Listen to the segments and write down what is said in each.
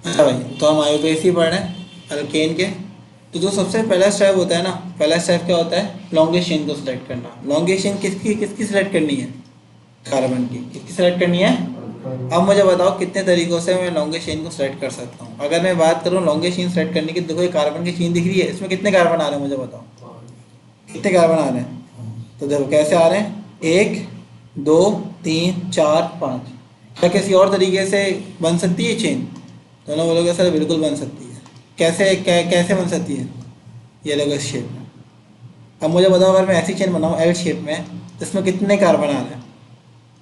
अच्छा भाई, तो हम आईयूपीएसी पढ़ रहे हैं अल्केन के। तो जो सबसे पहला स्टेप होता है ना, पहला स्टेप क्या होता है? लॉन्गेस्ट चेन को सिलेक्ट करना। लॉन्गेस्ट चेन किसकी किसकी सिलेक्ट करनी है? कार्बन की। किसकी सिलेक्ट करनी है? अब मुझे बताओ कितने तरीकों से मैं लॉन्गेस्ट चेन को सिलेक्ट कर सकता हूँ। अगर मैं बात करूँ लॉन्गेस्ट चेन सिलेक्ट करने की, देखो ये कार्बन की चेन दिख रही है, इसमें कितने कार्बन आ रहे हैं मुझे बताओ, कितने कार्बन आ रहे हैं? तो देखो कैसे आ रहे हैं, 1 2 3 4 5। क्या किसी और तरीके से बन सकती है चेन? दोनों बोलोगे सर बिल्कुल बन सकती है। कैसे कैसे बन सकती है? ये देखो इस शेप में। अब मुझे बताओ अगर मैं ऐसी चेन बनाऊँ एल शेप में, तो इसमें कितने कार्बन आ रहे हैं?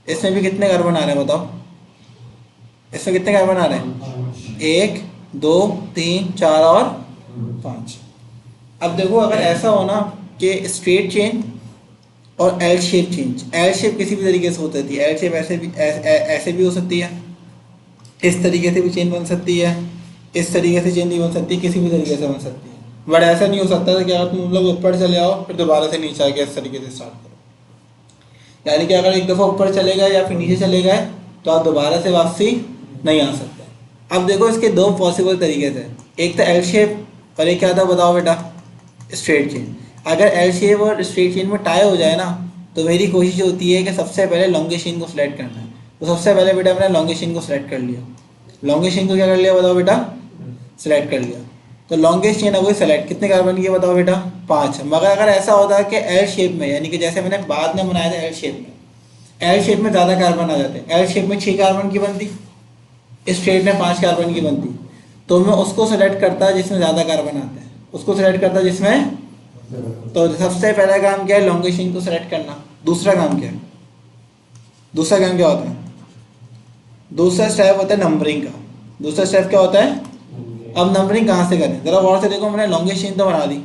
इसमें भी कितने कार्बन आ रहे हैं बताओ, इसमें कितने कार्बन आ रहे हैं? 1 2 3 4 और 5। अब देखो अगर ऐसा हो ना कि स्ट्रेट चेन और L shape change, L shape किसी भी तरीके से हो सकती है, एल शेप ऐसे भी ऐसे भी हो सकती है, इस तरीके से भी चेन बन सकती है, इस तरीके से चेन नहीं बन सकती, किसी भी तरीके से बन सकती है। बट ऐसा नहीं हो सकता कि आप तुम लोग ऊपर चले आओ फिर दोबारा से नीचे आके इस तरीके से स्टार्ट करो। यानी कि अगर एक दफ़ा ऊपर चले गए या फिर नीचे चले गए तो आप दोबारा से वापसी नहीं आ सकते। अब देखो इसके दो पॉसिबल तरीके थे, एक था एल शेप और एक क्या था बताओ बेटा? Straight chain. अगर एल शेप और स्ट्रेट चेन में टाई हो जाए ना, तो मेरी कोशिश होती है कि सबसे पहले लॉन्गेस्ट चेन को सिलेक्ट करना है। तो सबसे पहले बेटा मैंने लॉन्गेस्ट चेन को सिलेक्ट कर लिया। लॉन्गेस्ट चेन को क्या कर लिया बताओ बेटा? सिलेक्ट कर लिया। तो लॉन्गेस्ट चेन हो गई सेलेक्ट, कितने कार्बन की है बताओ बेटा? 5। मगर अगर ऐसा होता है कि एल शेप में, यानी कि जैसे मैंने बाद में बनाया था एल शेप में, एल शेप में ज़्यादा कार्बन आ जाते हैं, एल शेप में 6 कार्बन की बनती, स्ट्रेट में 5 कार्बन की बनती, तो मैं उसको सेलेक्ट करता जिसमें ज़्यादा कार्बन आते हैं, उसको सेलेक्ट करता जिसमें। तो सबसे पहला काम क्या है? लॉन्गेस्ट चेन को सेलेक्ट करना। दूसरा काम क्या है? दूसरा काम क्या होता है? दूसरा स्टेप होता है नंबरिंग का। दूसरा स्टेप क्या होता है? अब नंबरिंग कहाँ से करें ज़रा गौर से देखो। मैंने लॉन्गेस्ट चेन तो बना दी,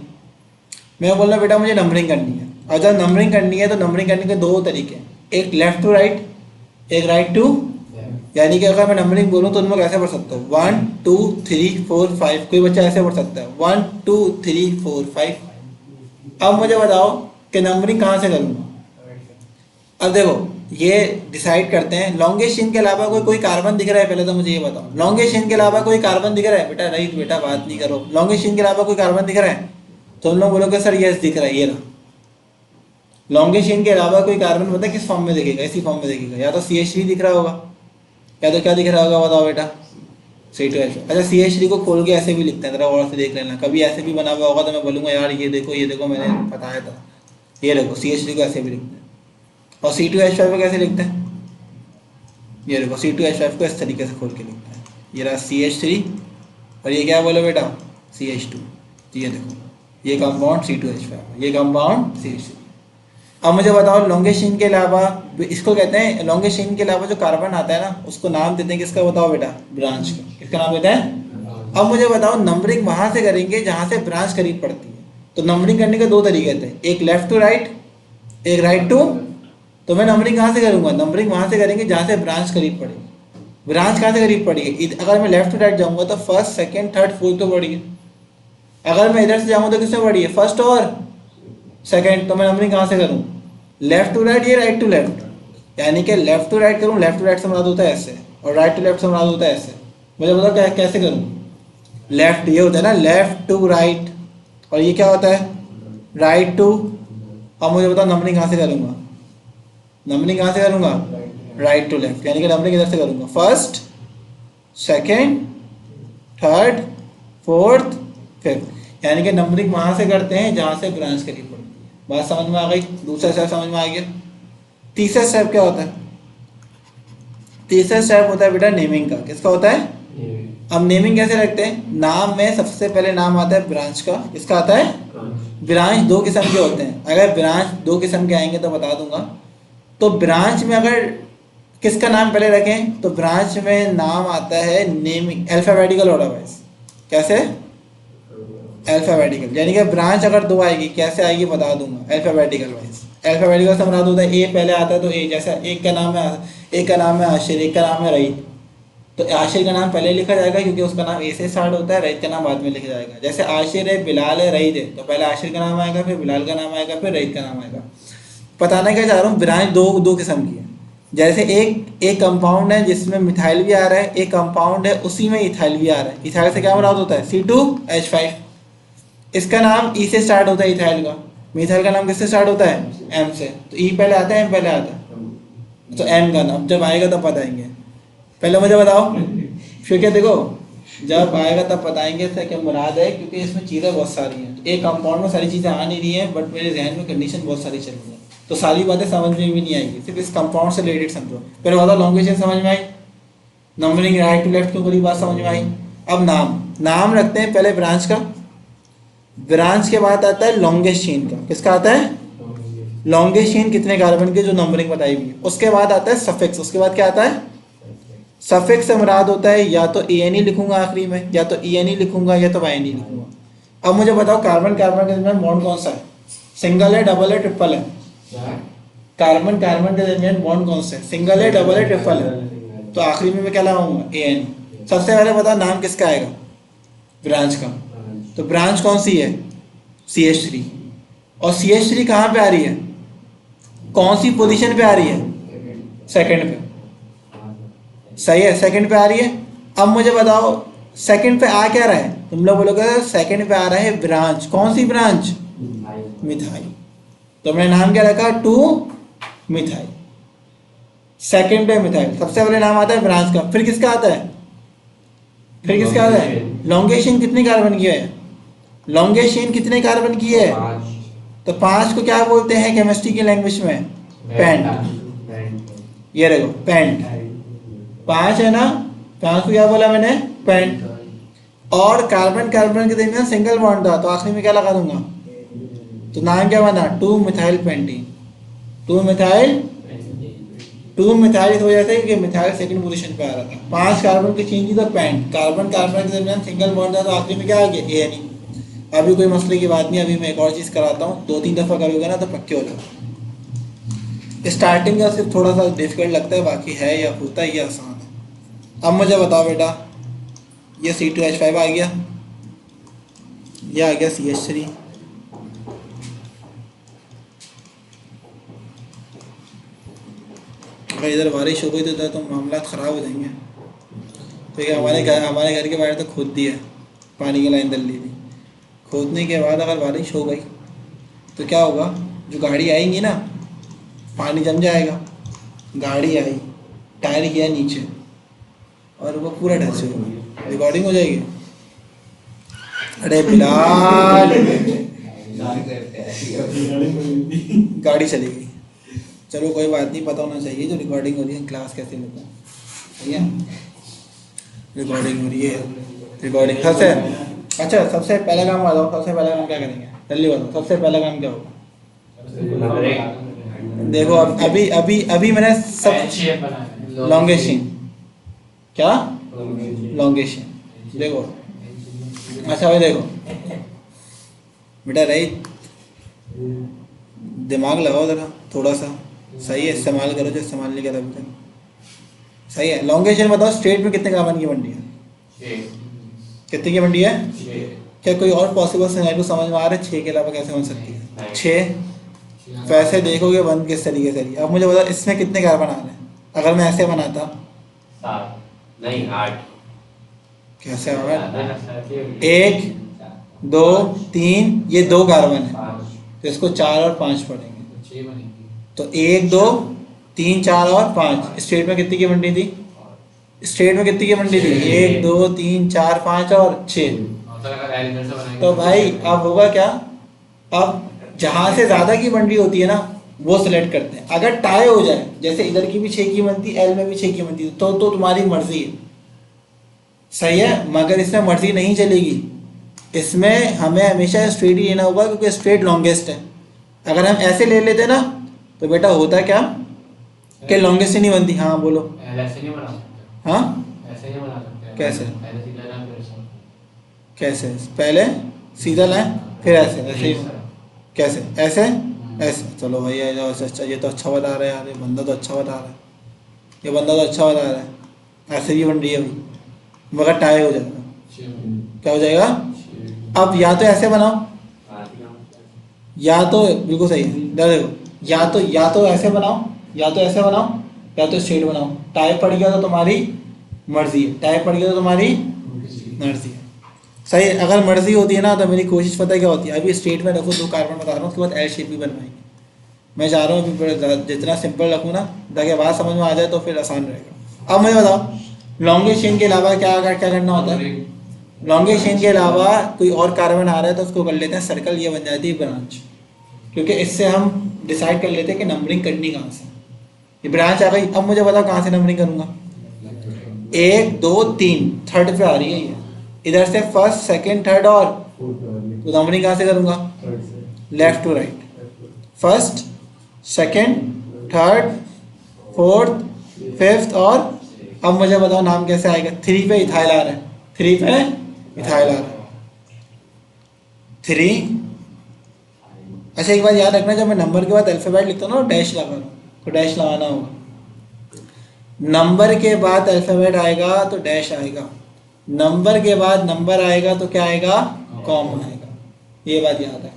मैं बोल रहा बेटा मुझे नंबरिंग करनी है। और जब नंबरिंग करनी है तो नंबरिंग करने के दो तरीके हैं, एक लेफ्ट टू राइट, एक राइट टू। यानी कि अगर मैं नंबरिंग बोलूँ तो तुम लोग ऐसे पढ़ सकते हो 1 2 3 4 5। कोई बच्चा ऐसे पढ़ सकता है 1 2 3 4 5। अब मुझे बताओ कि नंबरिंग कहाँ से करूँगा? अब देखो ये डिसाइड करते हैं, लॉन्गेस्ट चेन के अलावा कोई कोई कार्बन दिख रहा है? पहले तो मुझे ये बताओ, लॉन्गेस्ट चेन के अलावा कोई कार्बन दिख रहा है? बेटा रईत बेटा बात नहीं करो, लॉन्गेस्ट चेन के अलावा कोई कार्बन दिख रहा है? तो हम लोग बोलोगे सर यस दिख रहा है, ये रहा। लॉन्गेस्ट चेन के अलावा कोई कार्बन पता है किस फॉर्म में दिखेगा? इसी फॉर्म में दिखेगा, या तो CH3 दिख रहा होगा, या तो क्या दिख रहा होगा बताओ बेटा? C2H। अच्छा CH3 को खोल के ऐसे भी लिखते हैं, जरा और से देख लेना, कभी ऐसे भी बना हुआ होगा तो मैं बोलूँगा यार ये देखो मैंने बताया था। ये देखो CH3 को ऐसे भी लिखते हैं। और C2H5 को कैसे लिखते हैं? ये देखो C2H5 को इस तरीके से खोल के लिखते हैं, ये रहा CH3 और ये क्या बोलो बेटा? CH2। ये देखो ये कंपाउंड C2H5, ये कंपाउंड CH3। अब मुझे बताओ लॉन्गेस्ट चेन के अलावा, इसको कहते हैं लॉन्गेस्ट चेन के अलावा जो कार्बन आता है ना उसको नाम देते हैं किसका बताओ बेटा? ब्रांच का। किसका नाम देते हैं? अब मुझे बताओ नंबरिंग वहां से करेंगे जहां से ब्रांच करीब पड़ती है। तो नंबरिंग करने के दो तरीके थे, एक लेफ्ट टू राइट, एक राइट टू। तो मैं नंबरिंग कहाँ से करूंगा? नंबरिंग वहां से करेंगे जहां से ब्रांच करीब पड़ेगी। ब्रांच कहाँ से करीब पड़ी है? अगर मैं लेफ्ट टू राइट जाऊंगा तो फर्स्ट सेकेंड थर्ड फोर्थ तो पड़ी है। अगर मैं इधर से जाऊंगा तो किसमें पड़ी है? फर्स्ट और सेकेंड। तो मैं नंबरिंग कहाँ से करूँ? लेफ्ट टू राइट, ये राइट टू लेफ्ट। यानी कि लेफ्ट टू राइट करूँ, लेफ्ट टू राइट से मुराद होता है ऐसे, और राइट टू लेफ्ट से मुराद होता है ऐसे। मुझे बताओ कैसे करूँ? लेफ्ट ये होता है ना, लेफ्ट टू राइट, और ये क्या होता है? Right to. अब मुझे बताओ नंबरिंग कहाँ से करूँगा? नंबरिंग कहाँ से करूँगा? Right to left. यानी कि नंबरिंग इधर से करूँगा, first second third fourth fifth. यानी कि नंबरिंग वहाँ से करते हैं जहाँ से ब्रांच करीब पड़ती है। बात समझ में आ गई? दूसरा स्टेप समझ में आ गया। तीसरा स्टेप क्या होता है? तीसरा स्टेप होता है बेटा नेमिंग का। किसका होता है? अब नेमिंग कैसे रखते हैं? नाम में सबसे पहले नाम आता है ब्रांच का। किसका आता है? ब्रांच दो किस्म के होते हैं, अगर ब्रांच दो किस्म के आएंगे तो बता दूंगा। तो ब्रांच में अगर किसका नाम पहले रखें तो ब्रांच में नाम आता है नेमिंग अल्फाबेटिकल ऑर्डर वाइज। कैसे? अल्फाबेटिकल। यानी कि ब्रांच अगर दो आएगी कैसे आएगी बता दूंगा, अल्फाबेटिकल वाइज। अल्फाबेटिकल से मुराद होता है ए पहले आता है तो ए, जैसा एक का नाम है, एक का नाम है आशिर, एक का नाम है रईत, तो आशिर का नाम पहले लिखा जाएगा क्योंकि उसका नाम ए से स्टार्ट होता है, रईत का नाम बाद में लिखा जाएगा। जैसे आशिर है, बिलाल है, रईत है, तो पहले आशिर का नाम आएगा, फिर बिलाल का नाम आएगा, फिर रईत का नाम आएगा। बताना क्या चाह रहा हूँ, ब्रांच दो किस्म की है। जैसे एक एक कंपाउंड है जिसमें मिथाइल भी आ रहा है, एक कंपाउंड है उसी में इथाइल भी आ रहा है। इथाइल से क्या मुराद होता है? C2H5। इसका नाम ई से स्टार्ट होता है इथाइल का, मिथाइल का नाम किससे स्टार्ट होता है? एम से। तो ई पहले आता है, एम पहले आता है, तो एम का नाम जब आएगा तब बताएंगे। पहले मुझे बताओ, फिर क्या देखो जब आएगा तब बताएंगे इससे क्या मुराद है, क्योंकि इसमें चीज़ें बहुत सारी हैं। एक कंपाउंड में सारी चीज़ें आ नहीं रही हैं, बट मेरे जहन में कंडीशन बहुत सारी चल रही है, तो सारी बातें समझ में भी नहीं आएगी, सिर्फ इस कंपाउंड से रिलेटेड समझो। पहले बताओ लॉन्गेशन समझ में आई, नंबरिंग राइट टू लेफ्ट क्यों करी, बात समझ में आई। अब नाम रखते हैं पहले ब्रांच का, ब्रांच के बाद आता है लॉन्गेस्ट चेन का। किसका आता है? लॉन्गेस्ट चेन कितने कार्बन के, जो नंबरिंग बताई हुई है। उसके बाद आता है सफिक्स, उसके बाद क्या आता है? सफिक्स से मुराद होता है या तो ANE लिखूंगा आखिरी में, या तो ENE लिखूंगा, या तो YNE लिखूंगा। अब मुझे बताओ कार्बन कार्बन के दरमियान बॉन्ड कौन सा है? सिंगल है, डबल है, ट्रिपल है? कार्बन कार्बन के दरमियान बॉन्ड कौन सा है? सिंगल है, डबल है, ट्रिपल है? तो आखिरी में मैं क्या लगाऊंगा? ANE। सबसे पहले बताओ नाम किसका आएगा? ब्रांच का। तो ब्रांच कौन सी है? CH3। और CH3 कहाँ पे आ रही है? कौन सी पोजीशन पे आ रही है? सेकंड पे। सही है, सेकंड पे आ रही है। अब मुझे बताओ सेकंड पे आ क्या रहा है? तुम लोग बोलोगे सेकंड पे आ रहा है ब्रांच। कौन सी ब्रांच? मिथाइल। तो मैंने नाम क्या रखा? 2 मिथाइल। सेकंड पे मिथाइल, सबसे पहले नाम आता है ब्रांच का। फिर किसका आता है? फिर किसका आता है? लॉन्गेस्ट चेन कितने कार्बन की है? लॉन्गेस्ट चेन कितने कार्बन की है? तो 5 को क्या बोलते हैं केमिस्ट्री की लैंग्वेज में? पेंट। ये देखो पेंट, 5 है ना, 5 को क्या बोला मैंने? पेंट। और कार्बन कार्बन के दरमियान सिंगल बॉन्ड था, तो आखिरी में क्या लगा दूंगा? तो नाम क्या बना? 2 मिथाइल पेंटीन। 2 मिथाइल, 2 मिथाइल इस वजह से क्योंकि मिथाइल सेकंड पोजीशन पे आ रहा था। 5 कार्बन की चेन थी तो पेंट, कार्बन कार्बन के दरमियान सिंगल बॉन्ड था, तो आखिरी में क्या आ गया? ANE। अभी कोई मसले की बात नहीं, अभी मैं एक और चीज़ कराता हूँ, 2-3 दफ़ा करोगे ना तो पक्के हो जाओ। स्टार्टिंग का सिर्फ थोड़ा सा डिफिकल्ट लगता है, बाकी है या होता है ये आसान है। अब मुझे बताओ बेटा, ये C2H5 आ गया, ये आ गया CH3। अगर इधर बारिश हो गई तो मामला ख़राब हो जाएंगे, क्योंकि हमारे घर के बाहर तो खोद दिया, पानी की लाइन डल ली थी। खोदने के बाद अगर बारिश हो गई तो क्या होगा? जो गाड़ी आएंगी ना, पानी जम जाएगा। गाड़ी आई, टायर गया नीचे, और वो पूरा ढस हो गया, रिकॉर्डिंग हो जाएगी। अरे बिलाल, गाड़ी चली गई। चलो कोई बात नहीं, पता होना चाहिए जो रिकॉर्डिंग हो रही है क्लास कैसे लेता है। सही है, रिकॉर्डिंग हो रही है, रिकॉर्डिंग। सबसे अच्छा, सबसे पहला काम बताओ, सबसे पहला काम क्या करेंगे? जल्दी बताओ, सबसे पहला काम क्या होगा? देखो अभी अभी अभी मैंने सब लॉन्गेस्ट चेन, क्या लॉन्गेस्ट चेन देखो। अच्छा भाई देखो बेटा, रही दिमाग लगाओ ज़रा थोड़ा सा, सही है, इस्तेमाल करो जो इस्तेमाल नहीं करा अभी तक। सही है, लॉन्गेस्ट चेन बताओ स्ट्रेट में कितने कार्बन की मंडी है? कितने की मंडी है? क्या कोई और पॉसिबल सिनेरियो समझ में आ रहा है? 6 के अलावा कैसे बन सकती है? 6। वैसे देखोगे बन किस तरीके से रही। अब मुझे बताओ इसमें कितने कार्बन आ रहे हैं? अगर मैं ऐसे बनाता, 8। कैसे होगा? 1 2 3, ये 2 कार्बन है, तो इसको 4 और 5 पढ़ेंगे, तो 1 2 3 4 और 5। स्ट्रेट में कितनी की मंडी थी? स्ट्रेट में कितनी की मंडी थी? 1 2 3 4 5 और 6। तो भाई अब होगा क्या? अब जहां से ज्यादा की मंडी होती है ना, वो सिलेक्ट करते हैं। अगर टाई हो जाए, जैसे इधर की भी 6 की बनती, एल में भी 6 की बनती, तो तुम्हारी मर्जी है। सही है, मगर इसमें मर्जी नहीं चलेगी, इसमें हमें हमेशा स्ट्रेट ही लेना होगा, क्योंकि स्ट्रेट लॉन्गेस्ट है। अगर हम ऐसे ले लेते ना तो बेटा होता क्या कि लॉन्गेस्ट नहीं बनती। हाँ बोलो। ऐसे नहीं बना सकते। हाँ ऐसे नहीं बना सकते। कैसे? पहले सीधा लाइन फिर ऐसा। कैसे? पहले सीधा लाइन फिर ऐसे, ऐसे ही कैसे? ऐसे ऐसे। चलो भैया ये तो अच्छा बता रहा है यार, ये बंदा तो अच्छा बता रहा है, ये बंदा तो अच्छा बता रहा है। ऐसे भी बन रही है भाई, मगर टाई हो जाएगा। क्या हो जाएगा? अब या तो ऐसे बनाओ, या तो बिल्कुल सही है, देखो या तो ऐसे बनाओ, या तो ऐसे बनाओ, या तो स्ट्रेट बनाओ। टाइप पड़ गया तो तुम्हारी मर्जी है, टाइप पड़ गया तो तुम्हारी मर्जी है। सही है। अगर मर्जी होती है ना तो मेरी कोशिश पता है क्या होती है, अभी स्ट्रेट में रखो, 2 कार्बन बता रहा हूँ, उसके बाद एल शेप भी बनवाएंगे। मैं चाह रहा हूँ कि जितना सिंपल रखूँ ना, ताकि बात समझ में आ जाए तो फिर आसान रहेगा। अब मुझे बताओ लॉन्गेस्ट चेन के अलावा क्या क्या करना होता है। लॉन्गेस्ट चेन के अलावा कोई और कार्बन आ रहा है तो उसको कर लेते हैं सर्कल, ये बन जाती है ब्रांच, क्योंकि इससे हम डिसाइड कर लेते हैं कि नंबरिंग करनी कहाँ से। ये ब्रांच आ गई। अब मुझे बताओ कहाँ से नंबरिंग करूँगा। 1 2 3 थर्ड पे आ रही है ये, इधर से फर्स्ट सेकंड थर्ड, और तो नंबरिंग कहाँ से करूँगा, left to right, first second third fourth fifth. और अब मुझे बताओ नाम कैसे आएगा। 3 पे इथाइल आ रहा है, 3 पे इथाइल आ रहा है 3। अच्छा एक बात याद रखना, जब मैं नंबर के बाद अल्फाबेट लिखता हूँ ना डैश लगा रहा हूँ, तो डैश लगाना होगा। नंबर के बाद अल्फाबेट आएगा तो डैश आएगा, नंबर के बाद नंबर आएगा तो क्या आएगा, कॉमा आएगा। ये बात याद है।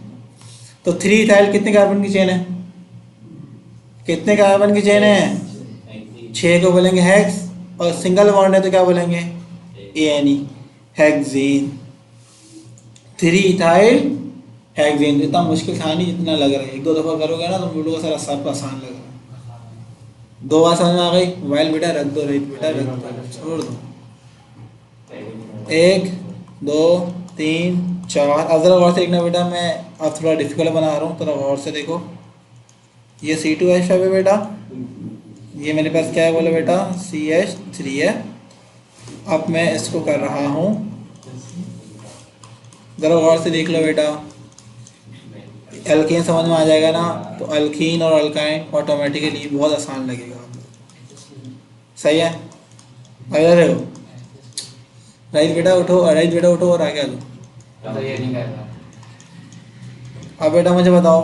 तो 3 इथाइल कितने कार्बन की चेन है, कितने कार्बन की चेन है, 6 को बोलेंगे हेक्स, और सिंगल बॉन्ड है तो क्या बोलेंगे, एनी, हेक्सेन। 3 ethyl hexane. इतना मुश्किल था नहीं जितना लग रहा है, 1 2 दफ़ा करोगे ना तो मुझे सारा सब आसान लग रहा है। 2 बार समझ में आ गई। मोबाइल बेटा रख दो, रही बेटा रख दो, छोड़ दो। 1 2 3 4। अब ज़रा गौर से देखना बेटा, मैं अब थोड़ा डिफिकल्ट बना रहा हूँ, थोड़ा गौर से देखो। ये C2H5 है बेटा, ये मेरे पास क्या है बोलो बेटा, CH3 है। अब मैं इसको कर रहा हूँ, ज़रा गौर से देख लो बेटा। एल्केन समझ में आ जाएगा ना, तो अल्कीन और अल्काइन ऑटोमेटिकली बहुत आसान लगेगा आपको। सही है। अगर हो राइट बेटा उठो, राइट बेटा उठो और आगे आ जाओ। तो ये नहीं कर रहा। अब बेटा मुझे बताओ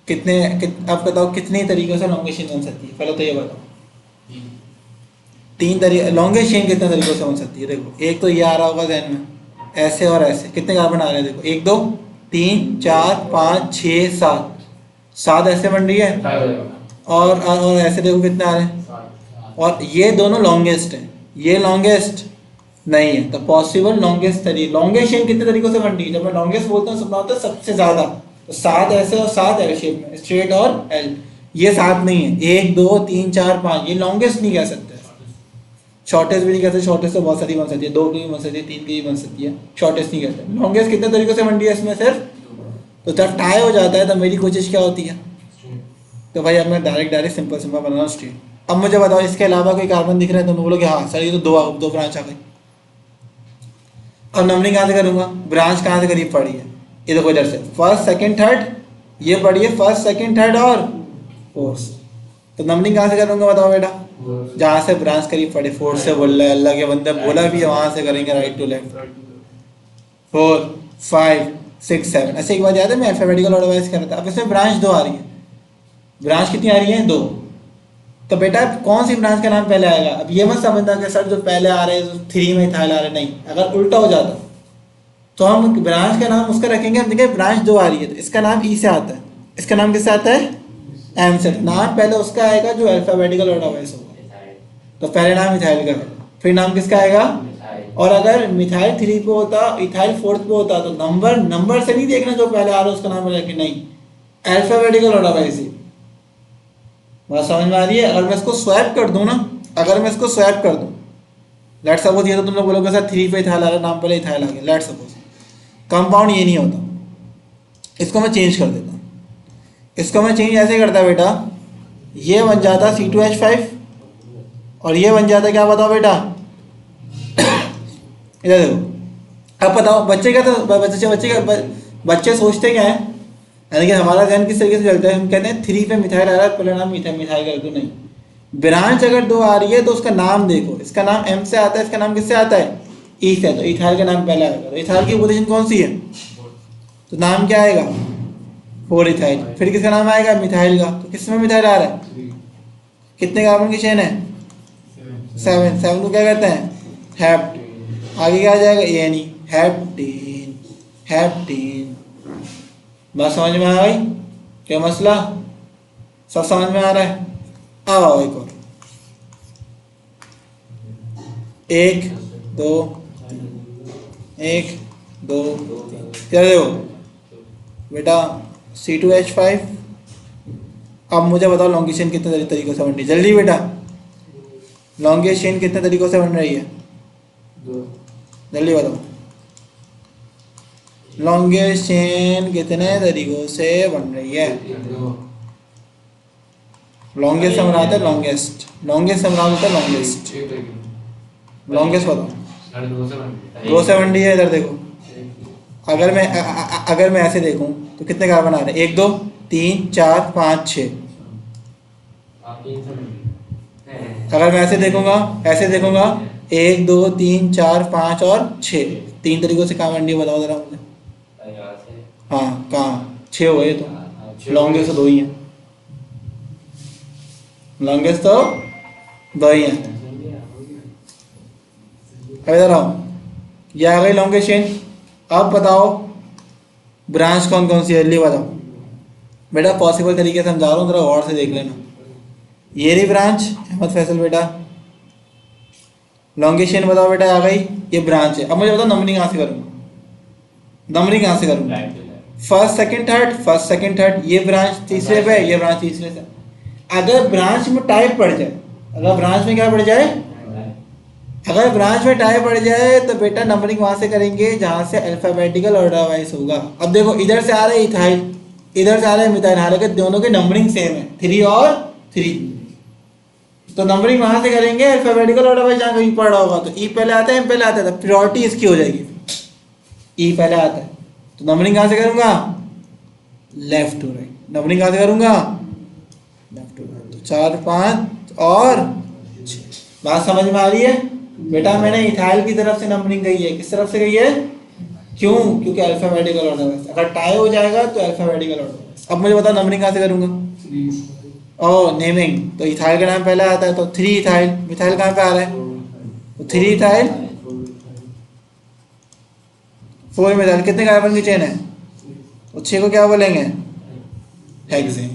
अब बताओ कितने तरीक़ों से लॉन्गेस्ट चेन बन सकती है। पहले तो ये बताओ 3 तरीके लॉन्गेस्ट चेन कितने तरीक़ों से बन सकती है। देखो एक तो ये आ रहा होगा जहन में, ऐसे और ऐसे। कितने कार्बन आ रहे हैं देखो, 1 2 3 4 5 6 7, 7 ऐसे बन रही है। और ऐसे देखो कितने आ रहे हैं, और ये दोनों लॉन्गेस्ट हैं, ये लॉन्गेस्ट नहीं है। तो पॉसिबल लॉन्गेस्ट तरीके, लॉन्गेस्ट चेन कितने तरीकों से बन रही है। जब मैं लॉन्गेस्ट बोलता हूँ सपना होता है सबसे ज़्यादा, तो 7 ऐसे और 7 एल शेप में, स्ट्रेट और एल। ये 7 नहीं है, 1 2 3 4 5, ये लॉन्गेस्ट नहीं कह सकते। शॉर्टेस्ट भी नहीं कहते, शॉर्टेस्ट तो बहुत सारी बन सकती है, 2 की भी बन सकती है, 3 की भी बन सकती है, शॉर्टेस्ट नहीं कहते। लॉन्गेस्ट कितने तरीकों से बन रही है इसमें सिर्फ। तो जब टाई हो जाता है तो मेरी कोशिश क्या होती है, तो भाई अब मैं डायरेक्ट सिंपल बना रहा हूँ स्ट्रेट। अब मुझे बताओ इसके अलावा कोई कार्बन दिख रहा है, तो मैं बोलोगे हाँ सर ये तो दो ब्रांच आ गई। अब नंबरिंग कहाँ से करूँगा, ब्रांच कहाँ से करीब पड़ी है, ये देखो इधर से फर्स्ट सेकंड थर्ड, ये पड़ी है फर्स्ट सेकंड थर्ड और फोर्थ। तो नंबरिंग कहाँ से करूँगा बताओ बेटा, जहाँ से ब्रांच करीब पड़े। फोर्थ से बोल रहा है, अल्लाह के बंदे बोला भी है, वहाँ से करेंगे राइट टू लेफ्ट। 4 5 6 7। ऐसे एक बात याद है, मैं अल्फाबेटिकल ऑर्डर वाइज कर रहा था। अब इसमें ब्रांच 2 आ रही है, ब्रांच कितनी आ रही है, 2। तो बेटा कौन सी ब्रांच का नाम पहले आएगा। अब ये मत समझना कि सर जो पहले आ रहे हैं 3 में इथाइल आ रहे, नहीं। अगर उल्टा हो जाता तो हम ब्रांच का नाम उसका रखेंगे, हम देखेंगे ब्रांच 2 आ रही है तो इसका नाम ई से आता है, इसका नाम किससे आता है, एम से। नाम पहले उसका आएगा जो अल्फाबेटिकल ऑर्डर वाइज होगा। तो पहले नाम इथाइल का, फिर नाम किसका आएगा। और अगर मिथाइल 3 पे होता, इथाइल 4th पे होता, तो नंबर से नहीं देखना जो पहले आ रहा है उसका नाम रखे, नहीं, अल्फाबेटिकल ऑर्डर वाइज ही। बात समझ में आ रही है। अगर मैं इसको स्वैप कर दूं ना, अगर मैं इसको स्वैप कर दूं, लेट सपोज ये तो तुम लोग बोलोगे सर 3 पे इथाइल आ रहा है, नाम पहले इथाइल आ गया, लेट सपोज। कंपाउंड ये नहीं होता, इसको मैं चेंज कर देता हूँ। इसको मैं चेंज ऐसे करता बेटा, ये बन जाता C2H5 और ये बन जाता क्या बताओ बेटा, इधर देखो। अब बताओ बच्चे का, तो बच्चे सोचते क्या है, यानी कि हमारा ध्यान किस तरीके से चलता है। हम कहते हैं 3 पे मिथाइल आ रहा है, पहले नाम मिथाइल कर दो, नहीं। ब्रांच अगर 2 आ रही है तो उसका नाम देखो, इसका नाम एम से आता है, इसका नाम किससे आता है, ई से। तो इथाइल का नाम पहले आएगा, तो इथाइल की पोजीशन कौन सी है, तो नाम क्या आएगा, 4 इथाइल। फिर किसका नाम आएगा, मिथाइल का। तो किस में मिथाइल आ रहा है, कितने कार्बन की चेन है, 7 को क्या कहते हैं, हेप्ट। आगे क्या आ जाएगा, यानी हेप्टीन, हेप्टीन। बात समझ में आ गई, क्या मसला, सब समझ में आ रहा है। अब आओ एक और, 1 2 1 2 3, देखो बेटा C2H5। अब मुझे बताओ लॉन्गेस्ट चेन कितने तरीकों से बन रही है, जल्दी बेटा, लॉन्गेस्ट चेन कितने तरीकों से बन रही है, जल्दी बताओ, लॉन्गेस्ट चेन कितने तरीकों से बन रही है। लॉन्गेस्ट से बनाते हैं लॉन्गेस्ट, लॉन्गेस्ट से बनाते हैं लॉन्गेस्ट, लॉन्गेस्ट बताओ। 2 से बन रही है, इधर देखो, अगर मैं ऐसे देखूं तो कितने कार्बन आ रहे हैं, 1 2 3 4 5 6। अगर मैं ऐसे देखूंगा 1 2 3 4 5 और 6, 3 तरीकों से कहाँ बन रही है बताओ जरा मुझे। हाँ कहाँ 6 हो गए, तो लॉन्गेस्ट तो 2 ही हैं, लॉन्गेस्ट तो 2 ही हैं। अब इधर आओ, ये आ गई लॉन्गेस्ट चेन। अब बताओ ब्रांच कौन कौन सी है, जल्दी बताओ बेटा, पॉसिबल तरीके से समझा रहा हूँ, जरा गौर से देख लेना। ये रही ब्रांच, अहमद फैसल बेटा, लॉन्गेस्ट चेन बताओ बेटा आ गई, ये ब्रांच है। अब मुझे बताओ नंबरिंग कहाँ से करूँगा, नंबरिंग कहाँ से करूँगा, फर्स्ट सेकंड थर्ड, ये ब्रांच तीसरे पे, ये ब्रांच तीसरे से। अगर ब्रांच में टाइप पड़ जाए, अगर ब्रांच में क्या पड़ जाए, अगर ब्रांच में टाइप पड़ जाए तो बेटा नंबरिंग वहां से करेंगे जहां से अल्फाबेटिकल ऑर्डर वाइज होगा। अब देखो इधर से आ रहे इथाइल, इधर से आ रहे मिथाइल, हालांकि दोनों की नंबरिंग सेम है, 3 और 3, तो नंबरिंग वहां से करेंगे अल्फाबेटिकल ऑर्डर वाइज, जहाँ कहीं पढ़ा होगा तो ई पहले आता है, एम पहले आता है, तो प्रियोरिटी इसकी हो जाएगी, ई पहले आता है, तो नंबरिंग कहाँ से करूंगा, लेफ्ट टू राइट, नंबरिंग कहाँ से करूंगा, लेफ्ट टू राइट। तो 4 5 और 6, बात समझ में आ रही है बेटा। मैंने इथाइल की तरफ से नंबरिंग गई है, किस तरफ से गई है, क्यों, क्योंकि अल्फाबेटिकल ऑर्डर वाइज, अगर टाई हो जाएगा तो अल्फाबेटिकल ऑर्डर वाइज। अब मुझे बताओ नंबरिंग कहाँ से करूंगा, ओ नेमिंग, तो इथाइल का नाम पहले आता है, तो 3 इथाइल, मिथाइल कहाँ पे आ रहा है, तो 3 इथाइल 4 मिथाइल, कितने कार्बन की चेन है, तो 6 को क्या बोलेंगे, हेक्सेन।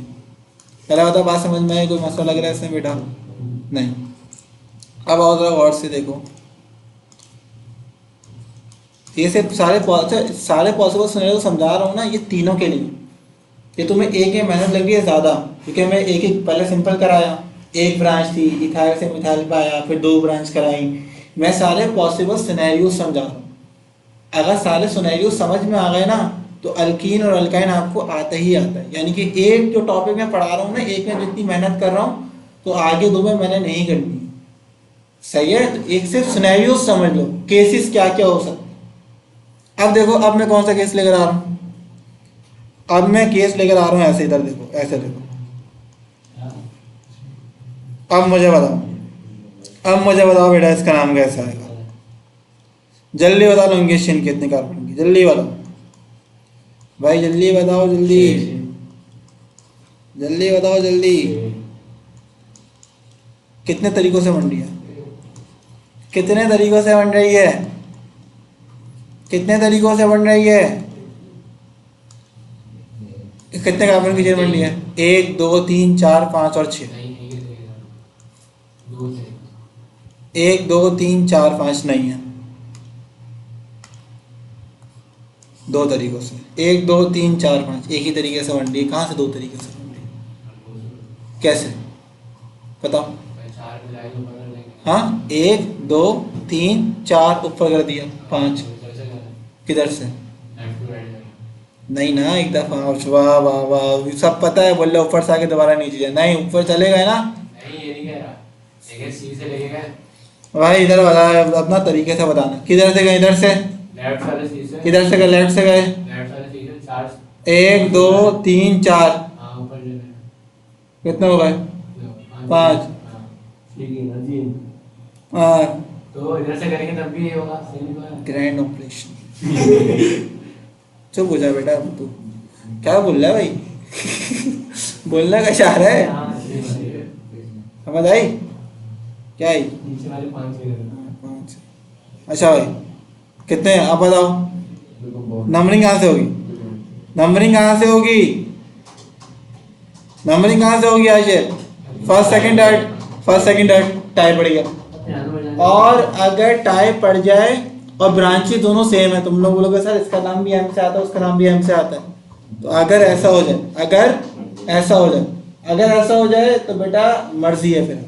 पहले बताओ बात समझ में आई, कोई मसला लग रहा है इसमें बेटा, नहीं। अब आओ जरा गौर से देखो, ये सिर्फ सारे पॉसिबल सिनेरियो समझा रहा हूँ ना, ये तीनों के लिए, ये तुम्हें एक ही मेहनत लग रही है ज़्यादा, क्योंकि मैं एक पहले सिंपल कराया, एक ब्रांच थी, इथाइल से मिथाइल पे आया, फिर 2 ब्रांच कराई, मैं सारे पॉसिबल सिनेरियो समझा रहा हूँ। अगर सारे सिनेरियो समझ में आ गए ना तो अल्कीन और अल्काइन आपको आता ही आता है, यानी कि एक जो टॉपिक मैं पढ़ा रहा हूँ ना, एक में जितनी मेहनत कर रहा हूँ तो आगे 2 में मैंने नहीं करनी, सही है। तो एक सिर्फ सिनेरियो समझ लो, केसेस क्या क्या हो सकते। अब देखो, अब मैं कौन सा केस लेकर आ रहा हूँ, अब मैं केस लेकर आ रहा हूँ ऐसे, इधर देखो, ऐसे देखो। अब मुझे बताओ बेटा इसका नाम कैसा आएगा, जल्दी बताओ, लॉन्गेस्ट चेन कितने कार्बन की, जल्दी बताओ भाई, जल्दी बताओ, जल्दी बताओ, जल्दी। कितने तरीकों से बन रही है, कितने तरीकों से बन रही है, कितने तरीकों से बन रही है, कितने कार्बन की चेन बन रही है, 1 2 3 4 5 और 6, 1 2 3 4 5 नहीं है, 2 तरीकों से, 1 2 3 4 5 एक ही तरीके से बन रही है। कहाँ से 2 तरीके से बन रही है, कैसे बताओ। हाँ 1 2 3 4 ऊपर कर दिया, 5 किधर से, नहीं ना, एक दफा, वाह वाह वाह, सब पता है, बोल रहे ऊपर से आके दोबारा नीचे जाए, नहीं ऊपर चले गए ना, नहीं ये नहीं कह रहा, लेकिन सी से लेके गए भाई, इधर बता, अपना तरीके से बताना, किधर से गए, इधर से, लेफ्ट वाले सी से, किधर से गए, लेफ्ट से गए, लेफ्ट वाले सी से 4, 1 2 3 4, हाँ ऊपर जो है कितने हो गए, 5, हाँ, तो इधर से करेंगे तब भी ये होगा, सेम तो है। Grand operation. चुप हो जा बेटा, तू क्या बोल रहा है भाई, बोलने का चाह रहा है, हाँ, ये समझ आई, क्या आई, नीचे वाले 5 के 5। अच्छा भाई कितने हैं, आप बताओ, नंबरिंग कहाँ से होगी, नंबरिंग कहाँ से होगी, नंबरिंग कहाँ से होगी Ashir, first second third tie पड़ गया। ध्यान में जाने और अगर टाई पड़ जाए और ब्रांचेस दोनों सेम है, तुम लोग बोलोगे सर इसका नाम भी एम से आता है उसका नाम भी एम से आता है, तो अगर ऐसा हो जाए तो बेटा मर्जी है फिर,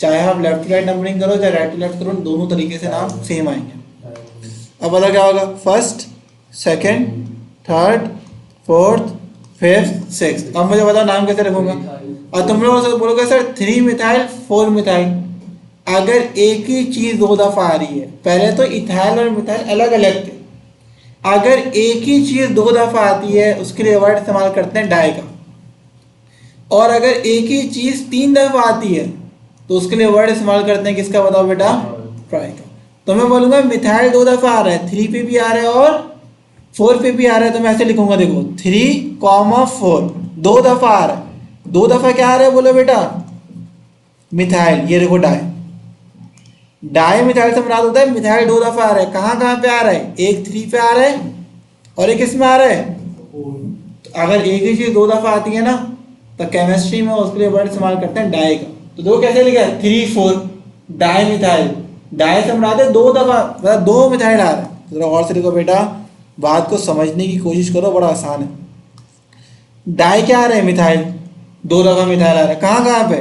चाहे आप लेफ्ट टू राइट नंबरिंग करो चाहे राइट टू लेफ्ट करो, दोनों तरीके से नाम सेम आएंगे। अब पता क्या होगा, first second third fourth fifth sixth. अब मुझे बताओ नाम कैसे रखूंगा। और तुम लोग बोलोगे सर 3 मिथाइल 4 मिथाइल, अगर एक ही चीज 2 दफा आ रही है, पहले तो इथाइल और मिथाइल अलग अलग थे, अगर एक ही चीज 2 दफा आती है उसके लिए वर्ड इस्तेमाल करते हैं डाई का, और अगर एक ही चीज 3 दफा आती है तो उसके लिए वर्ड इस्तेमाल करते हैं किसका, बताओ बेटा, ट्राई का। तो मैं बोलूंगा मिथाइल 2 दफा आ रहा है, 3 पे भी आ रहा है और 4 पे भी आ रहा है, तो मैं ऐसे लिखूंगा, देखो 3,4 2 दफा आ रहा है, 2 दफा क्या आ रहा है बोलो बेटा, मिथाइल। ये देखो डाई मिथाइल से मुराद होता है मिथाइल 2 दफा आ रहा है, कहाँ कहाँ पे आ रहा है, एक 3 पे आ रहा है और एक इसमें आ रहा है। तो अगर एक ही चीज 2 दफा आती है ना तो केमिस्ट्री में उसके लिए वर्ड इस्तेमाल करते हैं डाई का। तो देखो कैसे लिखा है 3,4 डाई मिथाइल, डाई से मुराद है 2 दफा, मतलब 2 मिथाइल आ रहा है। तो जरा और से लिखो बेटा, बात को समझने की कोशिश करो, बड़ा आसान है। डाई क्या आ रहा है, मिथाइल 2 दफा मिथाइल आ रहा है, कहाँ कहाँ पे,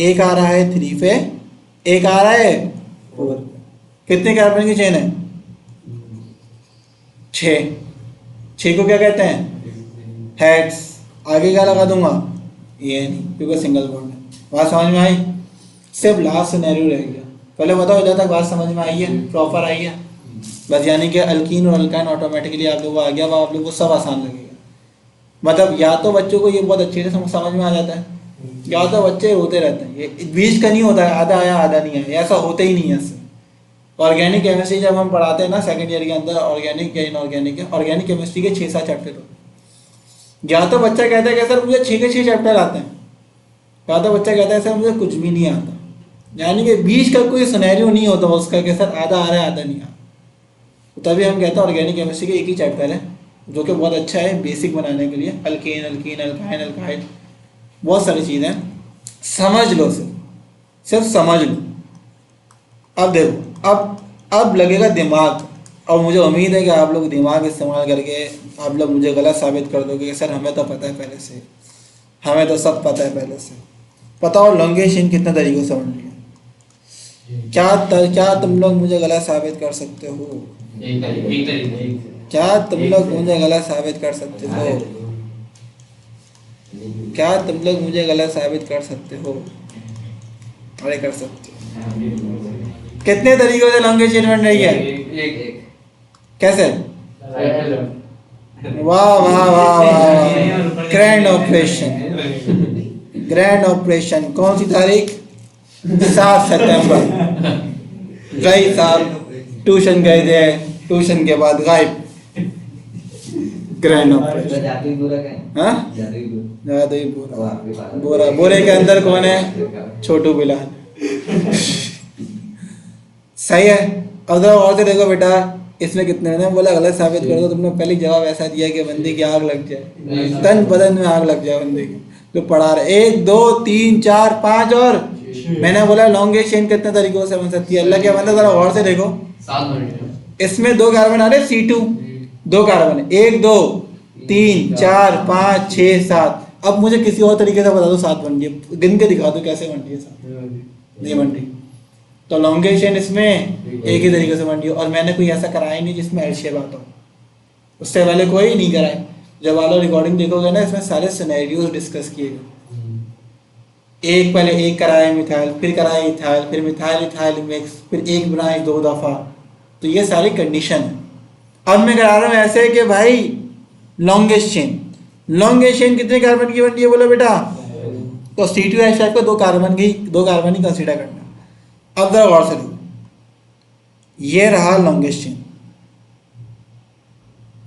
एक आ रहा है 3 पे, एक आ रहा है 4। कितने कार्बन की चेन है, 6 को क्या कहते हैं, हेड्स। आगे क्या लगा दूंगा, ये नहीं, क्योंकि सिंगल बॉन्ड है। बात समझ में आई, सिर्फ लास्ट सिनेरियो रह गया। पहले बताओ जब तक बात समझ में आई है, प्रॉपर आई है बस, यानी कि अल्कीन और अल्काइन ऑटोमेटिकली आप लोगों को आ गया, वो आप लोगों को सब आसान लगेगा। मतलब या तो बच्चों को ये बहुत अच्छे से समझ में आ जाता है, या तो बच्चे रोते रहते हैं, ये बीच का नहीं होता है, आधा आया आधा नहीं आया, ऐसा होता ही नहीं है। इससे ऑर्गेनिक केमिस्ट्री जब हम पढ़ाते हैं ना सेकंड ईयर के अंदर, ऑर्गेनिक या इनऑर्गेनिक, ऑर्गेनिक केमिस्ट्री के 6-7 चैप्टर होते हैं। या तो बच्चा कहता है कि सर मुझे 6 के 6 चैप्टर आते हैं, या तो बच्चा कहता है सर मुझे कुछ भी नहीं आता, यानी कि बीच का कोई सिनेरियो नहीं होता उसका कि सर आधा आ रहा है आधा नहीं आ रहा। तो तभी हम कहते हैं ऑर्गेनिक केमिस्ट्री के एक ही चैप्टर है जो कि बहुत अच्छा है बेसिक बनाने के लिए, अल्केन अल्कीन अल्काइन अल्काइड, बहुत सारी चीज़ें समझ लो, सिर्फ समझ लो। अब देखो, अब लगेगा दिमाग, और मुझे उम्मीद है कि आप लोग दिमाग इस्तेमाल करके आप लोग मुझे गलत साबित कर दोगे कि सर हमें तो पता है पहले से, हमें तो सब पता है पहले से। बताओ लॉन्गेशन कितने तरीकों से बन रही है, क्या तुम लोग मुझे गलत साबित कर सकते हो, क्या तुम लोग मुझे गलत साबित कर सकते हो, क्या तुम लोग मुझे गलत साबित कर सकते हो, अरे कर सकते हो। कितने तरीकों से लॉन्गेशन बन रही है, कैसे, वाह वाह वाह वाह, ग्रैंड ऑपरेशन। कौन सी तारीख, 7 सितंबर। गई साहब ट्यूशन गए थे, ट्यूशन के बाद गायब, ग्रैंड ऑपरेशन। हाँ जादुई बोरा, बोरे के अंदर कौन है, छोटू बिलाल। सही है। अब जरा और से देखो बेटा, इसमें कितने ने बोला गलत साबित कर दो, तुमने पहले जवाब ऐसा दिया कि बंदे की आग लग जाए, तन बदन में आग लग जाए बंदे की। तो पढ़ा रहे 1 2 3 4 5 और मैंने बोला लॉन्गेस्ट चेन कितने तरीकों से बन सकती है, अल्लाह के बंदे जरा और से देखो, 7 इसमें 2 कार्बन आ रहे, C2 2 कार्बन है, 1 2 3 4 5 6 7। अब मुझे किसी और तरीके से बता दो 7 बन रही है, गिन के दिखा दो कैसे बन रही है 7, नहीं बन रही। तो लॉन्गेशन इसमें एक ही तरीके से बन रही है, और मैंने कोई ऐसा कराया नहीं जिसमें एल शेप आता हो, उससे पहले कोई नहीं कराए। जब वाला रिकॉर्डिंग देखोगे ना, इसमें सारे सिनेरियोज डिस्कस किए गए, पहले एक कराया मिथाइल, फिर कराया इथाइल, फिर मिथाइल इथाइल मिक्स, फिर एक बनाए 2 दफा, तो ये सारी कंडीशन है। अब मैं करा रहा हूँ ऐसे कि भाई लॉन्गेस्ट चेन कितने कार्बन की बन रही है बोलो बेटा, तो C2H5 को 2 कार्बन ही कंसीडर करना। अब जरा गौर से देखो, ये रहा लॉन्गेस्ट चेन,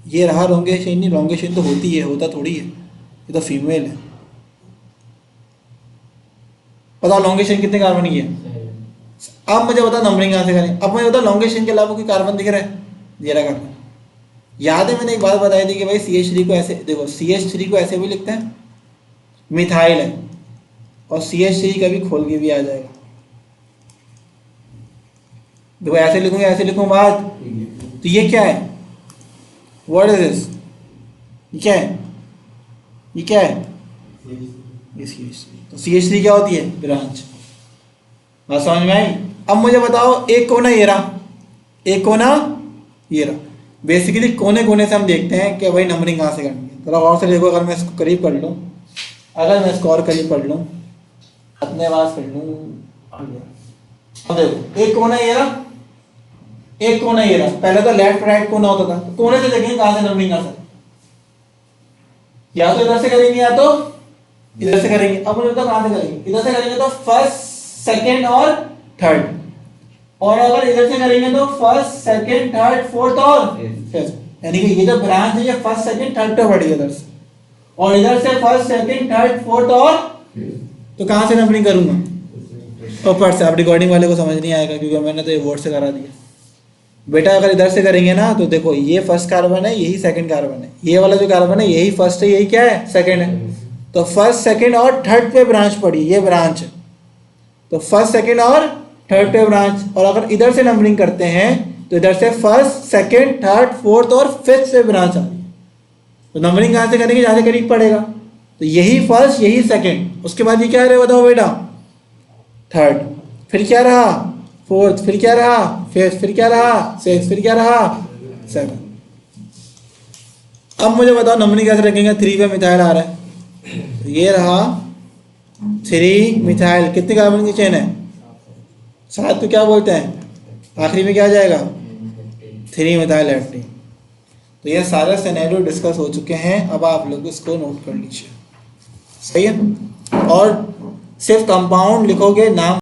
ये रहा लॉन्गेस्ट चेन, नहीं लॉन्गेस्ट चेन तो होती है, होता थोड़ी है, ये तो फीमेल है। बताओ लॉन्गेस्ट चेन कितने कार्बन की है। अब मुझे बता नंबरिंग कहाँ से करें। अब मुझे बता लॉन्गेस्ट चेन के अलावा कोई कार्बन दिख रहा है, ये रहा कार्बन। याद है मैंने एक बात बताई थी कि भाई CH3 को ऐसे देखो, CH3 को ऐसे भी लिखते हैं, मिथाइल है, और CH3 का भी खोल के भी आ जाएगा। देखो ऐसे लिखूंगा, ऐसे लिखूं बात, तो ये क्या है, व्हाट इज दिस, ये क्या है, ये क्या है, ये CH3। तो CH3 क्या होती है, ब्रांच। बात समझ में आई। अब मुझे बताओ एक कोना ये रहा, एक कोना ये रहा। बेसिकली कोने कोने से हम देखते हैं कि भाई नंबरिंग कहाँ से करनी है। थोड़ा और से देखो, अगर मैं इसको करीब कर लूँ, अगर मैं इसको और करीब कर लूँ, अपने पास कर लूँ, अब देखो एक कोना ये रहा, एक कोना ये रहा। पहले तो लेफ्ट राइट कोना होता था, कोने से देखेंगे कहाँ से नंबरिंग आ सकती, या तो इधर से करेंगे या तो इधर से करेंगे। अब मुझे बताओ कहाँ से करेंगे, इधर से करेंगे तो फर्स्ट सेकंड और थर्ड, और अगर इधर से करेंगे तो फर्स्ट सेकंड थर्ड फोर्थ और फिफ्थ। यानी कि ये जो ब्रांच है ये फर्स्ट सेकंड थर्ड पे बढ़ी है इधर से, और इधर से फर्स्ट सेकंड थर्ड फोर्थ और, तो कहाँ से नंबरिंग करूंगा, ऊपर से। अब रिकॉर्डिंग वाले को समझ नहीं आएगा क्योंकि मैंने तो ये बोर्ड से करा दिया। बेटा अगर इधर से करेंगे ना तो देखो ये फर्स्ट कार्बन है, यही सेकंड कार्बन है, ये वाला जो कार्बन है यही फर्स्ट है, यही क्या है, सेकंड है। तो फर्स्ट सेकंड और थर्ड पे ब्रांच पड़ी, ये ब्रांच है। तो फर्स्ट सेकंड और थर्ड पे ब्रांच, और अगर इधर से नंबरिंग करते हैं तो इधर से फर्स्ट सेकंड थर्ड फोर्थ और फिफ्थ से ब्रांच आ रही है। तो नंबरिंग कहाँ से करेंगे, जहाँ से करीब पड़ेगा। तो यही फर्स्ट, यही सेकंड, उसके बाद ये क्या रहे बताओ बेटा, थर्ड, फिर क्या रहा फोर्थ, फिर क्या रहा फिफ्थ, फिर क्या रहा सिक्स, फिर क्या रहा सेवन। अब मुझे बताओ नंबरिंग कैसे रखेंगे। 3 पे मिथाइल आ रहा है, तो ये रहा 3 मिथाइल। कितने कार्बन की चेन है, 7। तो क्या बोलते हैं आखिरी में क्या आ जाएगा, 3 मिथाइल एल्कीन। तो ये सारे सिनेरियो डिस्कस हो चुके हैं। अब आप लोग इसको नोट कर लीजिए, सही है। और सिर्फ कंपाउंड लिखोगे, नाम